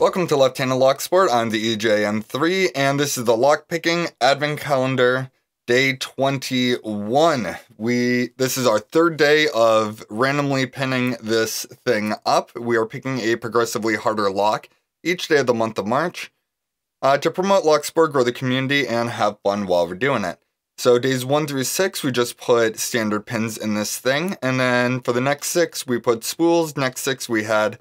Welcome to Left-Handed Lock Sport. I'm the EJM3, and this is the Lockpicking Advent Calendar, Day 21. This is our third day of randomly pinning this thing up. We are picking a progressively harder lock each day of the month of March to promote lock sport, grow the community, and have fun while we're doing it. So days 1 through 6, we just put standard pins in this thing, and then for the next 6, we put spools. Next 6, we had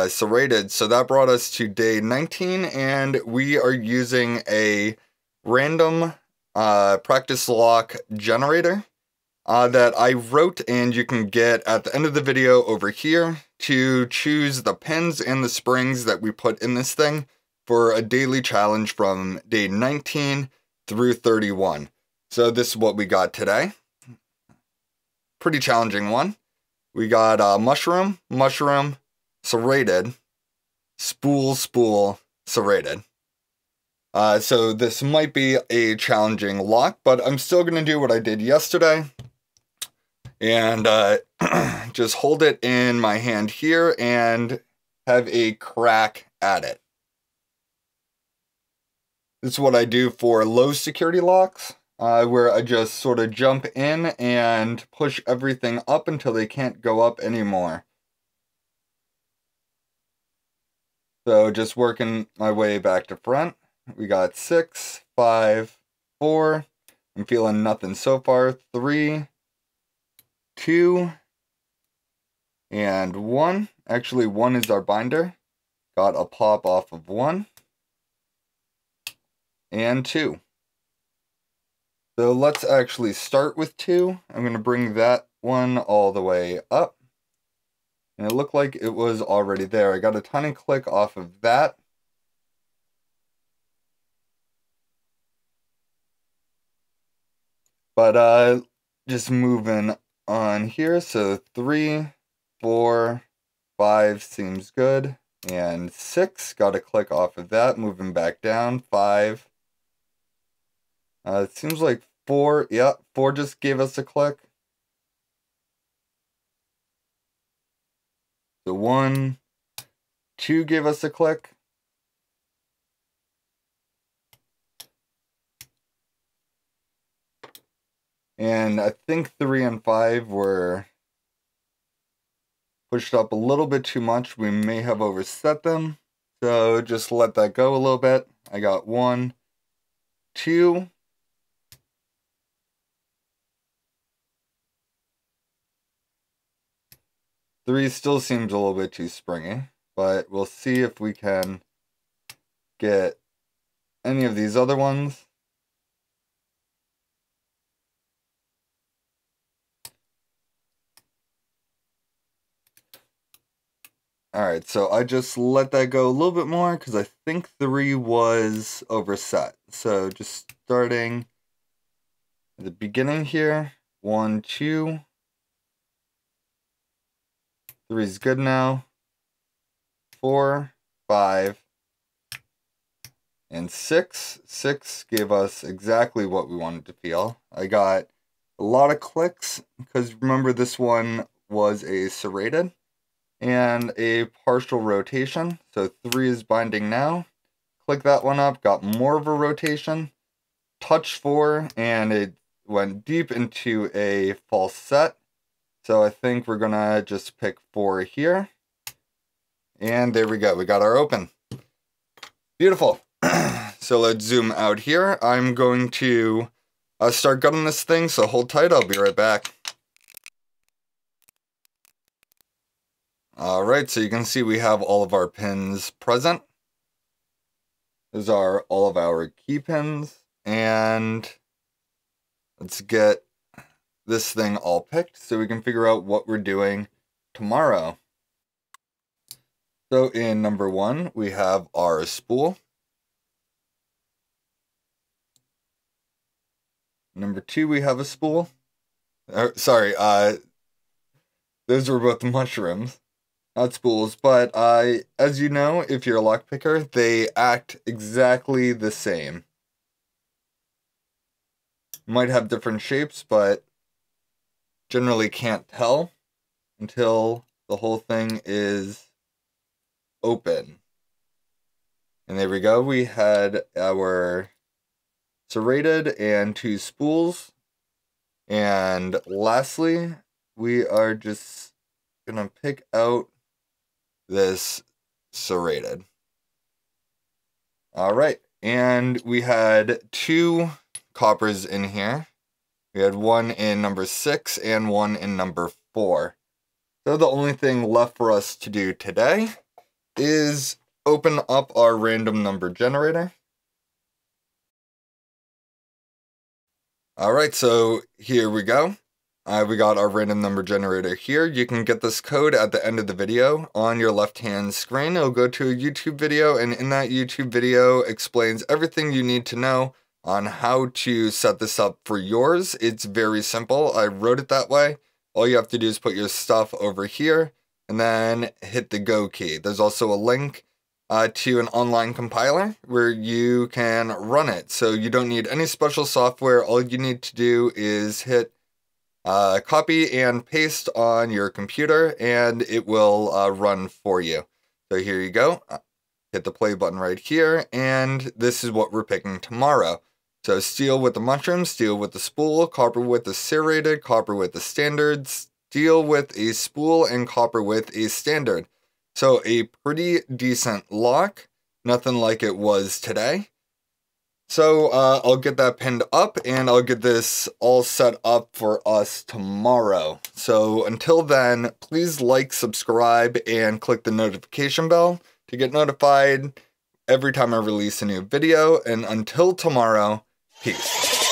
serrated. So that brought us to day 19, and we are using a random practice lock generator that I wrote, and you can get at the end of the video over here to choose the pins and the springs that we put in this thing for a daily challenge from day 19 through 31. So this is what we got today. Pretty challenging one. We got mushroom, serrated, spool, serrated. So this might be a challenging lock, but I'm still going to do what I did yesterday. And just hold it in my hand here and have a crack at it. This is what I do for low security locks, where I just sort of jump in and push everything up until they can't go up anymore. So just working my way back to front. We got 6, 5, 4. I'm feeling nothing so far. 3, 2, and 1. Actually, 1 is our binder. Got a pop off of 1. And 2. So let's actually start with 2. I'm going to bring that one all the way up. And it looked like it was already there. I got a tiny click off of that. But just moving on here. So 3, 4, 5 seems good. And 6, got a click off of that. Moving back down. 5. It seems like 4. Yeah, 4 just gave us a click. So 1, 2 gave us a click. And I think 3 and 5 were pushed up a little bit too much. We may have overset them. So just let that go a little bit. I got 1, 2. Three still seems a little bit too springy, but we'll see if we can get any of these other ones. Alright, so I just let that go a little bit more because I think 3 was overset. So just starting at the beginning here. 1, 2. 3 is good now. 4, 5, and 6. 6 gave us exactly what we wanted to feel. I got a lot of clicks because remember this one was a serrated and a partial rotation. So 3 is binding now. Click that one up, got more of a rotation. Touch 4 and it went deep into a false set. So I think we're gonna just pick 4 here. And there we go, we got our open. Beautiful. So let's zoom out here. I'm going to start gunning this thing, so hold tight, I'll be right back. Alright, so you can see we have all of our pins present. Those are all of our key pins. And let's get this thing all picked so we can figure out what we're doing tomorrow. So in number 1, we have our spool. Number 2, we have a spool. Sorry, those were both mushrooms, not spools. But as you know, if you're a lockpicker, they act exactly the same. Might have different shapes, but generally can't tell until the whole thing is open. And there we go. We had our serrated and 2 spools. And lastly, we are just gonna pick out this serrated. All right, and we had 2 coppers in here. We had one in number 6 and one in number 4. So the only thing left for us to do today is open up our random number generator. All right, so here we go. We got our random number generator here. You can get this code at the end of the video on your left-hand screen. It'll go to a YouTube video, and in that YouTube video explains everything you need to know on how to set this up for yours. It's very simple. I wrote it that way. All you have to do is put your stuff over here and then hit the go key. There's also a link to an online compiler where you can run it. So you don't need any special software. All you need to do is hit copy and paste on your computer, and it will run for you. So here you go. Hit the play button right here, and this is what we're picking tomorrow. So steel with the mushroom, steel with the spool, copper with the serrated, copper with the standard, steel with a spool, and copper with a standard. So a pretty decent lock, nothing like it was today. So I'll get that pinned up, and I'll get this all set up for us tomorrow. So until then, please like, subscribe, and click the notification bell to get notified every time I release a new video. And until tomorrow, peace.